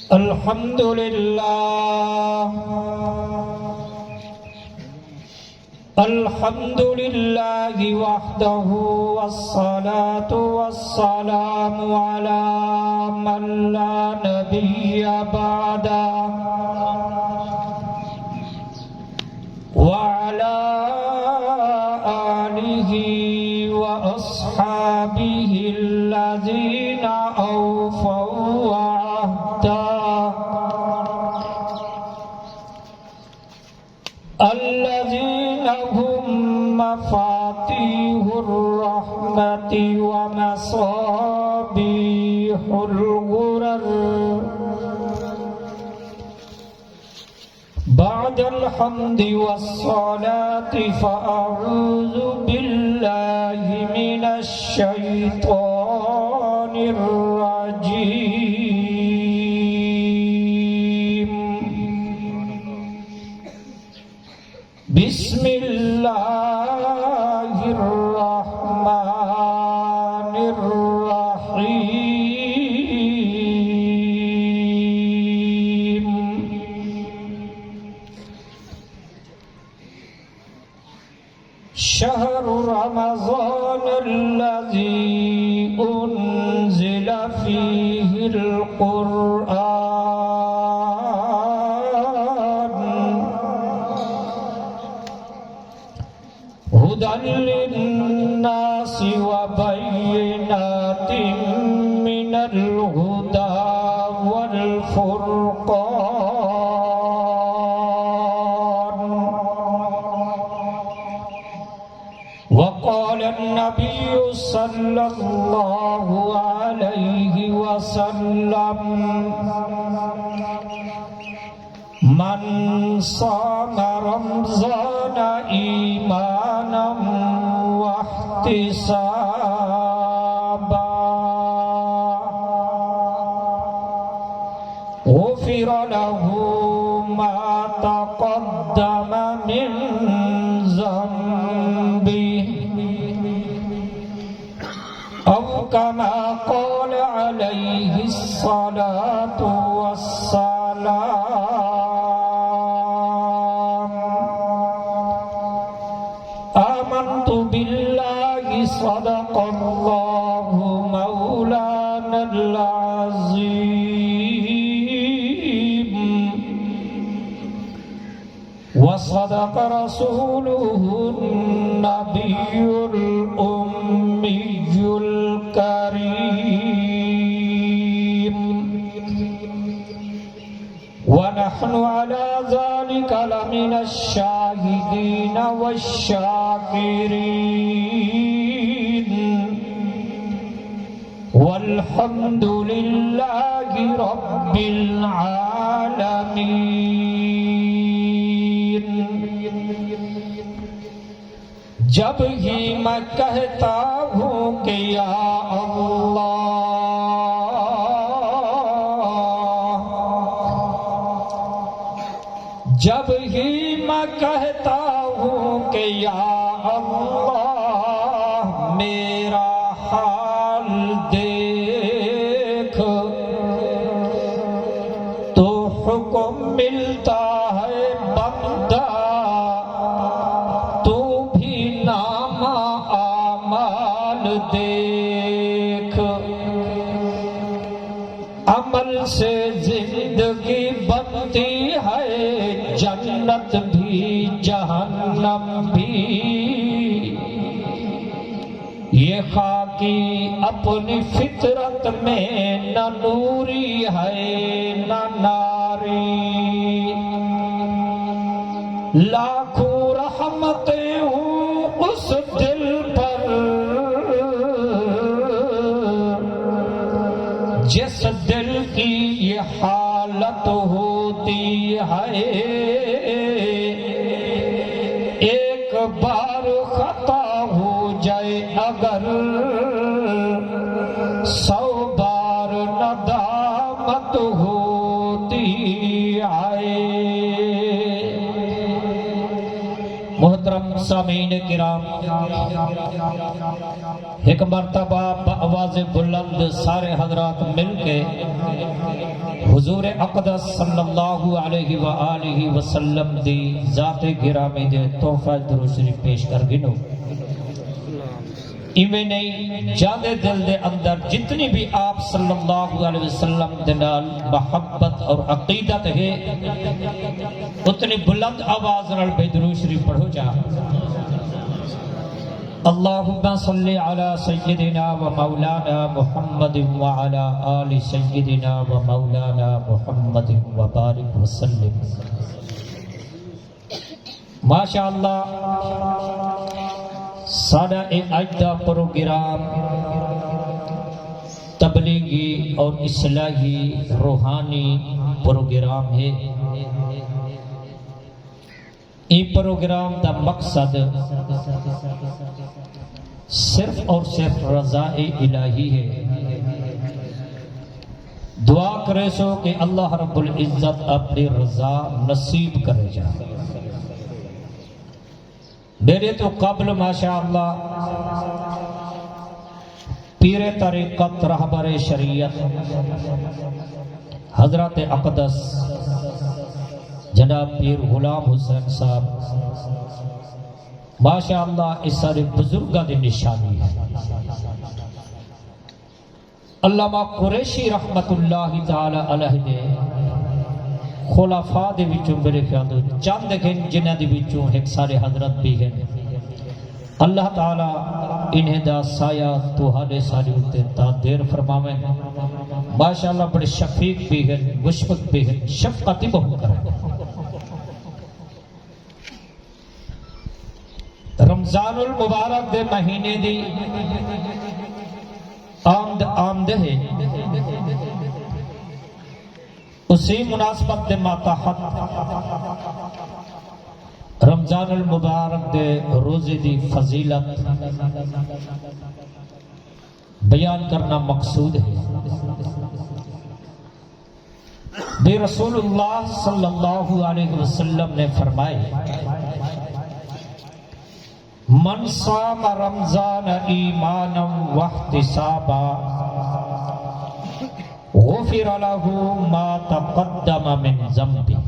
الحمد لله وحده والصلاة والسلام على من لا نبي بعده وعلى آله وأصحابه الذين أوفوا عهده الذين هم مفاتيح الرحمة ومصابيح الغرر. بعد الحمد والصلاة فأعوذ بالله من الشيطان الرجيم. بسم الله الرحمن الرحيم. شهر رمضان الذي أنزل فيه القرآن هدى للناس وبينات من الهدى والفرقان. وقال النبي صلى الله عليه وسلم: من صام رمضان إيمانا واحتسابا غفر له ما تقدم من ذنبه أو كما قال عليه الصلاة والسلام. آمنت بالله صدق الله مولانا العظيم وصدق رسوله النبي الأمي الكريم. ونحن على ذلك لمن الشاهدين والشاكرين والحمد لله رب العالمين. جب ہی میں کہتا ہوں کہ یا اللہ، جب ہی میں کہتا ہوں کہ یا اللہ میرا حال دیکھ، تو حکم ملتا ہے بندہ تو بھی نام اعمال دیکھ. عمل سے زندگی بنتی ہے، جنت بھی جہنم بھی. یہ خاکی اپنی فطرت میں نہ نوری ہے نہ ناری. لاکھوں رحمتیں ہوں اس دل پر جس دل کی یہ حالت ہوتی ہے. ایک بار خطا ہو جائے اگر 100 بار ندامت ہوتی ہے. محترم سامعین کرام، ایک مرتبہ بآواز بلند سارے حضرات مل کے حضور اقدس صلی اللہ علیہ وآلہ وسلم دی ذات گرامی دے تحفہ درود شریف پیش کر گنو ایویں نہیں جاندے دل دے اندر جتنی بھی آپ صلی اللہ علیہ وسلم دے نال محبت اور عقیدت ہے اتنی بلند آواز نال بے درود شریف پڑھو جا اللہم صلی علی سیدنا و مولانا محمد وعلی آل سیدنا و مولانا محمد وبارک وسلم ماشاءاللہ سادہ ایک اجدہ پروگرام تبلیغی اور اصلاحی روحانی پروگرام ہے یہ پروگرام دا مقصد صرف اور صرف رضا الہی ہے دعا کرے سو کہ اللہ رب العزت اپنی رضا نصیب کرے جا میرے تو قبل ماشاءاللہ پیر طریقت رہبر شریعت حضرت اقدس جناب پیر غلام حسین صاحب ماشاءاللہ اس سارے بزرگاں دی نشانی ہے علامہ قریشی رحمت اللہ تعالی علیہ دے خلفاء دے وچوں میرے خیال دے چند گن جنہاں دے وچوں ایک سارے حضرت بھی ہیں اللہ تعالی انہیں دا سایہ تہاڈے سارے اوتے تا دیر فرماویں ماشاءاللہ بڑے شفیق بھی ہیں مشفق بھی ہیں شفقت بہت کریں رمضان المبارک دے مہینے دی آمد ہے اسی مناسبت دے ماتحت رمضان المبارک دے روزے دی فضیلت بیان کرنا مقصود ہے بے رسول اللہ صلی اللہ علیہ وسلم نے فرمائے من صام رمضان ایمانا واحتسابا غفر له ما تقدم من ذنبه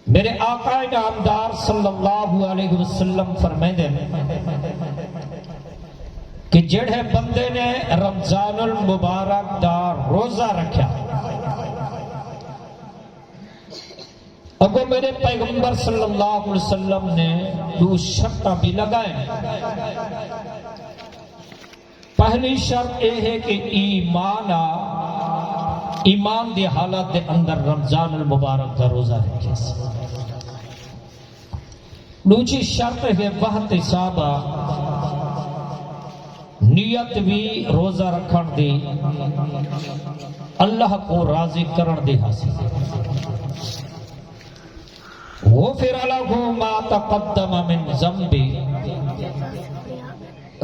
میرے آقا نامدار صلی اللہ علیہ وسلم فرمائے کہ جڑے بندے نے رمضان المبارک دا روزہ رکھا اگو میرے پیغمبر صلی اللہ علیہ وسلم نے دو شرطیں بھی لگائیں پہلی شرط یہ ہے کہ ایمان دی حالت دے اندر رمضان المبارک کا روزہ رکھے دوسری شرط ہے واحتسابا نیت بھی روزہ رکھن دی اللہ کو راضی کرن دی حاصل غفر له ما تقدم من ذنبه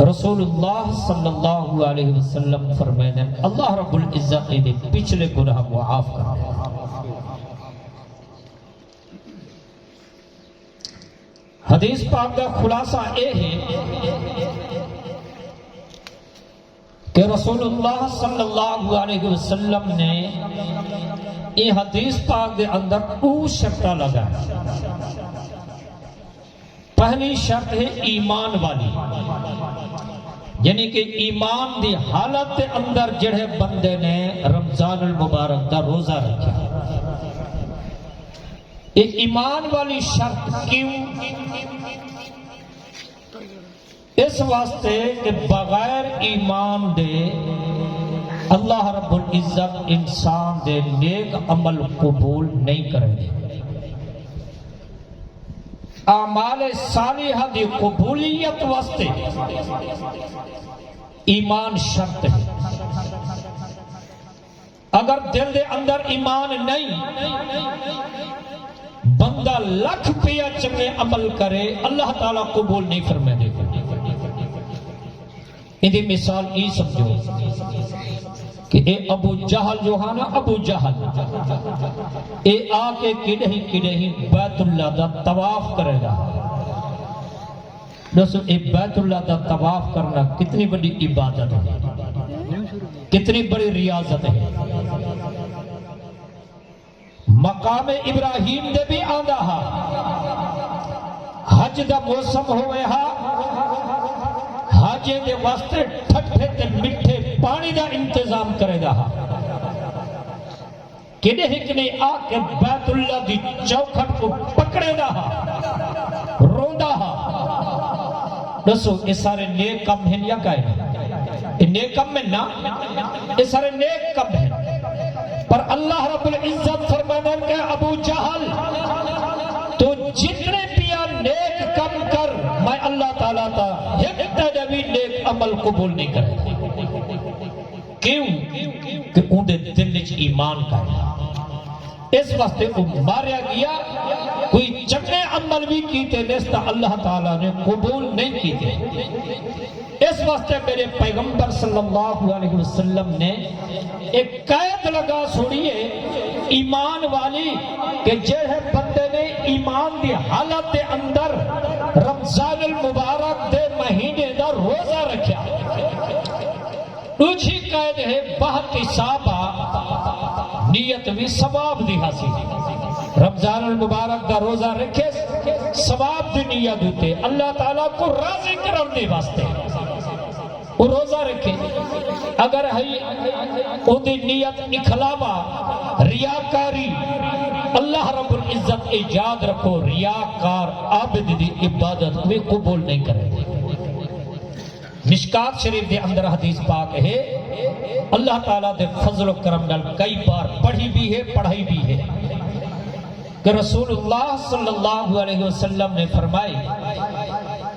رسول اللہ صلی اللہ علیہ وسلم فرمائے اللہ رب العزت نے پچھلے گناہ معاف کر دیا حدیث پاک کا خلاصہ یہ ہے کہ رسول اللہ صلی اللہ علیہ وسلم نے یہ حدیث پاک دے اندر او شرطہ لگا پہلی شرط ہے ایمان والی یعنی کہ ایمان دی حالت دے اندر جڑے بندے نے رمضان المبارک دا روزہ رکھا ایک ایمان والی شرط کیوں اس واسطے کہ بغیر ایمان دے اللہ رب العزت انسان دے نیک عمل قبول نہیں کرے گے اعمال صالحہ دی قبولیت واسطے ایمان شرط ہے اگر دل دے اندر ایمان نہیں بندہ لکھ پیا چنگے عمل کرے اللہ تعالیٰ قبول نہیں فرمائے دے گا یہ مثال یہ سمجھو کہ اے ابو جہل جو ہے نا ابو جہل اے آکے کدہیں بیت اللہ دا طواف کرے گا دوستو اے بیت اللہ دا طواف کرنا کتنی بڑی عبادت ہے کتنی بڑی ریاضت ہے. مقام ابراہیم دے بھی آندا ہا حج دا موسم ہوئے ہا حاجے دے واسطے ٹھٹھے تے مٹھے پانی دا انتظام کرے دا ہا کدے ہک نے آ کے بیت اللہ دی چوکھٹ کو پکڑے دا ہا روندا ہا. دسو یہ سارے نیک کم ہیں یا کائے یہ نیک کم ہیں نا یہ سارے نیک کم ہیں پر اللہ رب العزت فرمانا کہ ابو جہل تو جتنے پیا نیک کم کر میں اللہ تعالیٰ تا ایک تجوی نیک عمل قبول نہیں کرے. کیوں کہ ان دے دل وچ ایمان کا اس واسطے کو ماریا گیا. کوئی چنگے عمل بھی کیتے نستا اللہ تعالیٰ نے قبول نہیں کیتے. اس واسطے میرے پیغمبر صلی اللہ علیہ وسلم نے ایک قید لگا سنیے ایمان والی کہ جہے بندے نے ایمان دی حالت دے اندر رمضان المبارک دے مہینے دا روزہ رکھیا. دوسری قید ہے بہت حسابہ نیت بھی ثواب دی حاصل. رمضان المبارک دا روزہ رکھے ثواب دی نیت ہوتے اللہ تعالیٰ کو راضی کرنے واسطے وہ روزہ رکھے. اگر ہے ان دی نیت اخلاوا ریاکاری اللہ رب العزت ایجاد رکھو ریاکار عابد دی عبادت میں قبول نہیں کرے. مشکات شریف دے اندر حدیث پاک ہے اللہ تعالیٰ دے فضل و کرم نال کئی بار پڑھی بھی ہے پڑھائی بھی ہے کہ رسول اللہ صلی اللہ علیہ وسلم نے فرمائی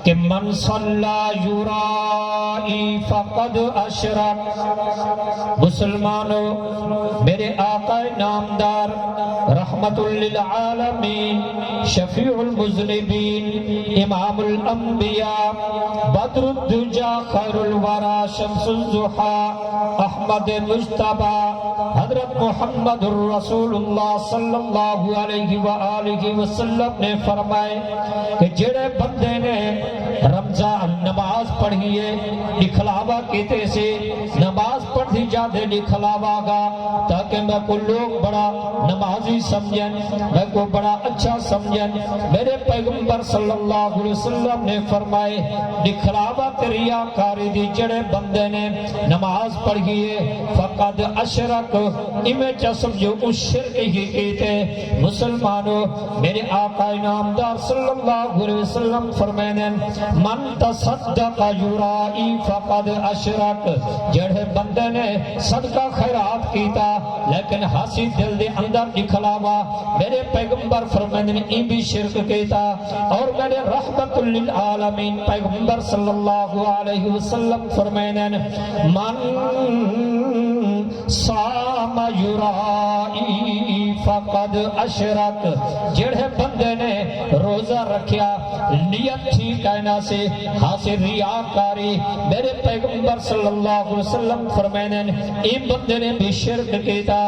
کہ من صلی یرائی فقد اشرک. مسلمانوں میرے آقا نامدار رحمت للعالمین شفیع المذنبین امام الانبیاء بدر الدجا خیر الورا شمس الضحی احمد مجتبی حضرت محمد الرسول اللہ صلی اللہ علیہ وآلہ وسلم نے فرمائے کہ جڑے بندے نے رمضان نماز پڑھیے دکھلاوا کیتے سے نماز پڑھی جاتے دکھلاوا گا تاکہ میں کو لوگ بڑا نمازی سمجھن میں کو بڑا اچھا سمجھن. میرے پیغمبر صلی اللہ علیہ وسلم نے فرمائے دکھلاوا کریا کاری دی جڑے بندے نے نماز پڑھیے فقد اشرک امیں چا سمجھو اس شرک ہی کیتے. مسلمانوں میرے آقا نامدار صلی اللہ علیہ وسلم فرمائے من تصدق یرائی فقد اشرک. جڑے بندے نے صدقہ خیرات کیتا لیکن ہاسی دل دے اندر دکھلاوا میرے پیغمبر فرمائے این بھی شرک کیتا. اور میرے رحمت للعالمین پیغمبر صلی اللہ علیہ وسلم فرمائے من صام یرائی فقد اشرک. جڑے بندے نے روزہ رکھیا نیت تھی کہنا سے حاصل ریاکاری میرے پیغمبر صلی اللہ علیہ وسلم فرمائے این بندے نے بھی شرک کیتا.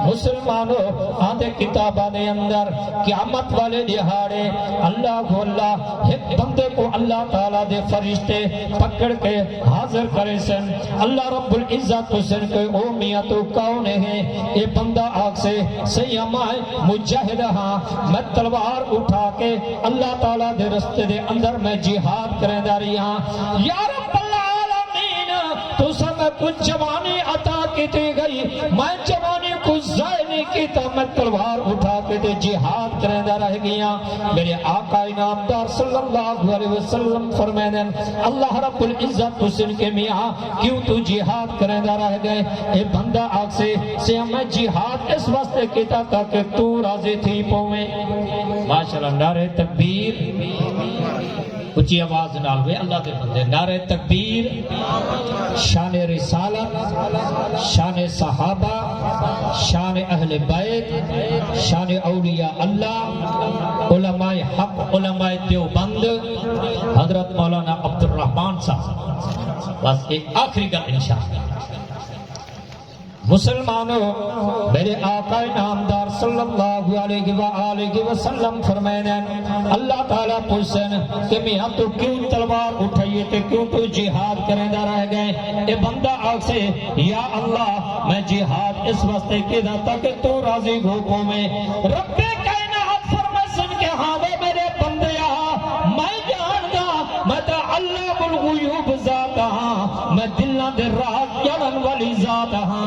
مسلمانوں آدھے کتابہ دے اندر قیامت والے دہاڑے اللہ کو اللہ ایک بندے کو اللہ تعالیٰ دے فرشتے پکڑ کے حاضر کرے سن. اللہ رب العزت حسن کے او میاں تو کون ہے اے بندہ آگ سے سیما مجاہد ہاں میں تلوار اٹھا کے اللہ تعالیٰ دے رستے دے اندر میں جہاد کریں داری ہاں. یا رب العالمین تو سب میں کچھ جوانی عطا کیتی گئی میں جوانی کو ضائع نہیں کیتا میں تلوار اٹھا کے تے جہاد کریں دا رہ گیا. میرے آقا نامدار صلی اللہ علیہ وسلم فرمائے اللہ رب العزت حسن کے میاں کیوں تو جہاد کریں دا رہ گئے. اے بندہ آگ سے میں جہاد اس واسطے کیتا تاکہ تو راضی تھی پویں. ماشاءاللہ نعرہ تکبیر اچھی آواز نال ہوئے اللہ کے بندے. نعرہ تکبیر شان رسالت شان صحابہ شان اہل بیت شان اولیاء اللہ علماء حق علماء دیوبند حضرت مولانا عبدالرحمن صاحب. بس ایک آخری گل انشاءاللہ مسلمانوں میرے آقا نامدار صلی اللہ علیہ وآلہ وسلم فرمائیں اللہ تعالیٰ پوچھیں کہ میاں تو کیوں تلوار اٹھائیے تے کیوں تو جہاد کریں دا رہ گئے؟ اے بندہ آگ سے یا اللہ میں جہاد اس واسطے کی دا تاکہ تو راضی ہو کو میں رب کائنات فرمائیں کہ ہاں وہ میرے بندیا میں جاندا میں تا اللہ الغیوب ذات ہاں میں دلوں دے راہ جڑن والی ذات ہاں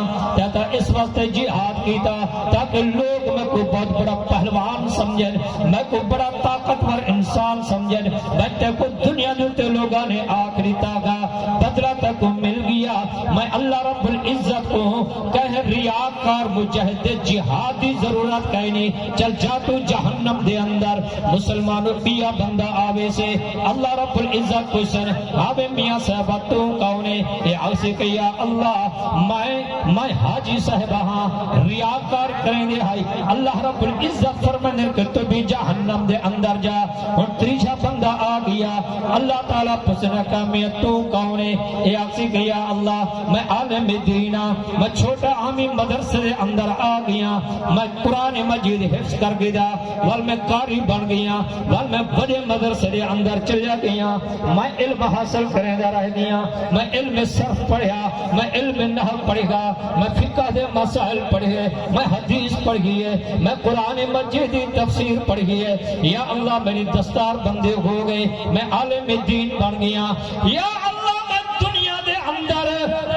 تے اس واسطے جہاد کیتا تاکہ لوگ میں کو بہت بڑا پہلوان سمجھن میں کو بڑا طاقتور انسان سمجھن میں تے کو دنیا دے لوگاں نے آخری تاگا بدلہ تے کو مل گیا میں اللہ رب العزت کو کہہ ریاکار مجاہد جہاد دی ضرورت کہیں نہیں چل جا تو جہنم دے اندر مسلمانوں پیا بندہ آوے سے اللہ رب العزت کو سن آوے میاں صاحبہ تو کہونے اے آوے کہ یا اللہ میں حاجی صاحبہ ہاں ریاکار کریں دے ہائی اللہ رب العزت فرمانے کہ تو بھی جہنم دے اندر جا اور تریجہ بندہ آ گیا اللہ تعالیٰ پسنہ کا میں تو کہونے اے آوے کہ یا اللہ میں عالم دینہ میں چھوٹا عامی مدرسے دے اندر آ گیا میں قرآن مجید حفظ کر گیا وال میں قاری بن گیا وال میں بڑے مدرسے دے اندر چلیا گیا میں علم حاصل کریں دا رہ گیا میں علم صرف پڑھیا میں علم نحو پڑھے گا میں فقہ دے مسائل پڑھے میں حدیث پڑھی ہے میں قرآن مجید تفسیر پڑھی ہے یا اللہ میری دستار بندے ہو گئے میں عالم دین بن گیا یا اللہ میں دنیا دے اندر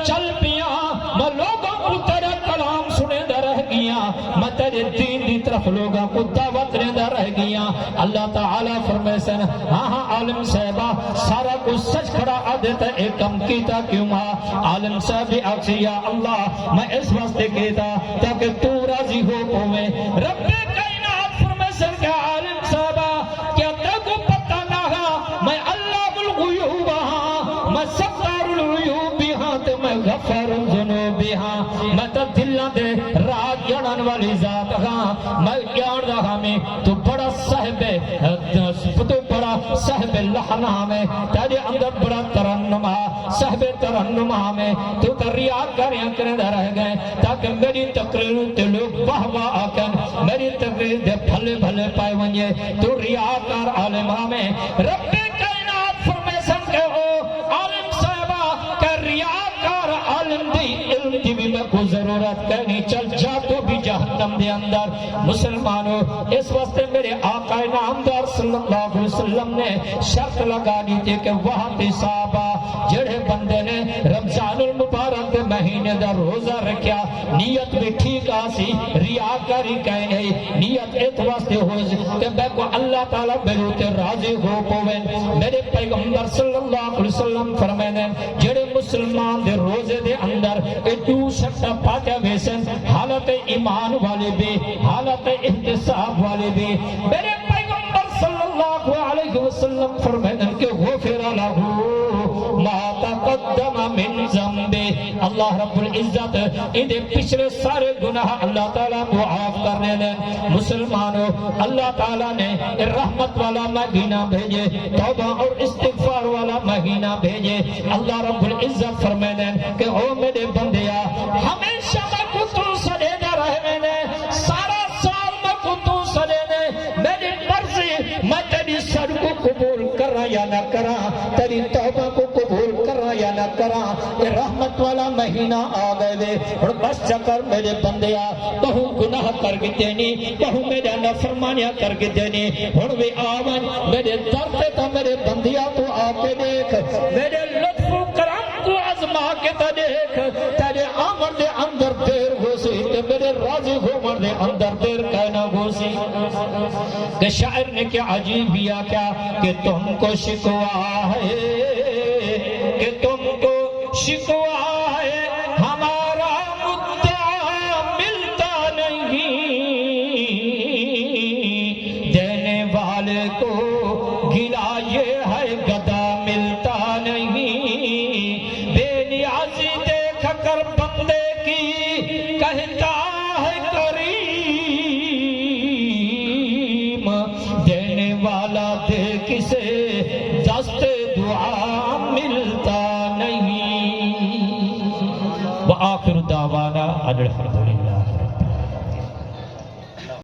چل پیا میں لوگوں کو تیرا کلام سنے دا رہ گیا میں تیرے دین دی طرف لوگوں کو دعوت لے دا رہ گیا اللہ تعالیٰ فرمائے سن ہاں ہاں عالم صاحبہ سارا کچھ سچ کھڑا آدھتا ایک کم کیتا کیوں ہاں عالم صاحبی آکسی یا اللہ میں اس واسطے کیتا تاکہ تو راضی ہو پوے رب کائنات فرمائے سن کہ عالم صاحبہ کیا تے کو پتہ نہ ہاں میں اللہ الغیوب ہاں میں ستار الغیوب ہاں تے میں غفر الذنوب ہاں میں تا دلوں دے راہ جڑن والی ذات ہاں میں جان رہا میں تو بڑا صاحب تو بڑا صاحب لحن میں تیرے اندر بڑا ترنم صاحب ترنم میں تو ریاکاریاں کریں دا رہ گئے تاکہ میری تقریر تے لوگ واہ واہ آکن میری تقریر دے بھلے بھلے پائے ونجے تو ریاکار عالم میں رب کائنات فرمائے سن کہ او عالم صاحبہ کہ ریاکار عالم دی علم دی بھی میں کو ضرورت کہنی چل جا تو بھی جہنم دے اندر مسلمانوں اس واسطے میرے آقا نامدار صلی اللہ علیہ وسلم نے شرط لگا دی تھی کہ وہاں تے صحابہ جڑے بندے نے رمضان المبارک کے مہینے دا روزہ رکھیا نیت بھی ٹھیک آسی ریاکاری کہیں گئی نیت ایت واسطے ہو کہ میں کو اللہ تعالیٰ میرے تے راضی ہو پوین میرے پیغمبر صلی اللہ علیہ وسلم فرمائنے جڑے مسلمان دے روزے دے اندر ایتو شکتا پاکا ویسن حالت ایمان والے بھی حالت احتساب والے بھی میرے پیغمبر صلی اللہ علیہ وسلم فرمائنے کہ غفر لہو ما تقدم من ذنبے اللہ رب العزت انہیں پچھلے سارے گناہ اللہ تعالیٰ معاف کرنے لیں مسلمانوں اللہ تعالیٰ نے رحمت والا مہینہ بھیجے توبہ اور استغفار والا مہینہ بھیجے اللہ رب العزت فرمائے کہ او میرے بندیا ہمیشہ میں کو تو سڑے نہ رہے نے سارا سال میں کو تو سڑے نے میری مرضی میں تیری سر کو قبول کرا یا نہ کرا تیری توبہ کو قبول کرا یا نہ کرا یہ رحمت والا مہینہ آ گئے دے اور بس چکر میرے بندیا کہوں گناہ کر کے دینی کہوں میرے نافرمانیاں کر کے دینی اور بھی آون میرے درد تا میرے بندیا تو آ کے دیکھ میرے لطف و کرم کو آزما کے تا دیکھ تیرے آمر دے اندر دیر ہو سی تے میرے راضی ہو مر دے اندر دیر کہنا ہو سی کہ شاعر نے کیا عجیب بیا کیا کہ تم کو شکوا ہے کہ تم کو شکوا ہے ہمارا مدعا ملتا نہیں دینے والے کو گلا یہ ہے گدا ملتا نہیں بے نیازی دیکھ کر بندے کی کہتا ہے کریم دینے والا دے کسے دست دعا ملتا نہیں وآخر دعوانا ان الحمدللہ.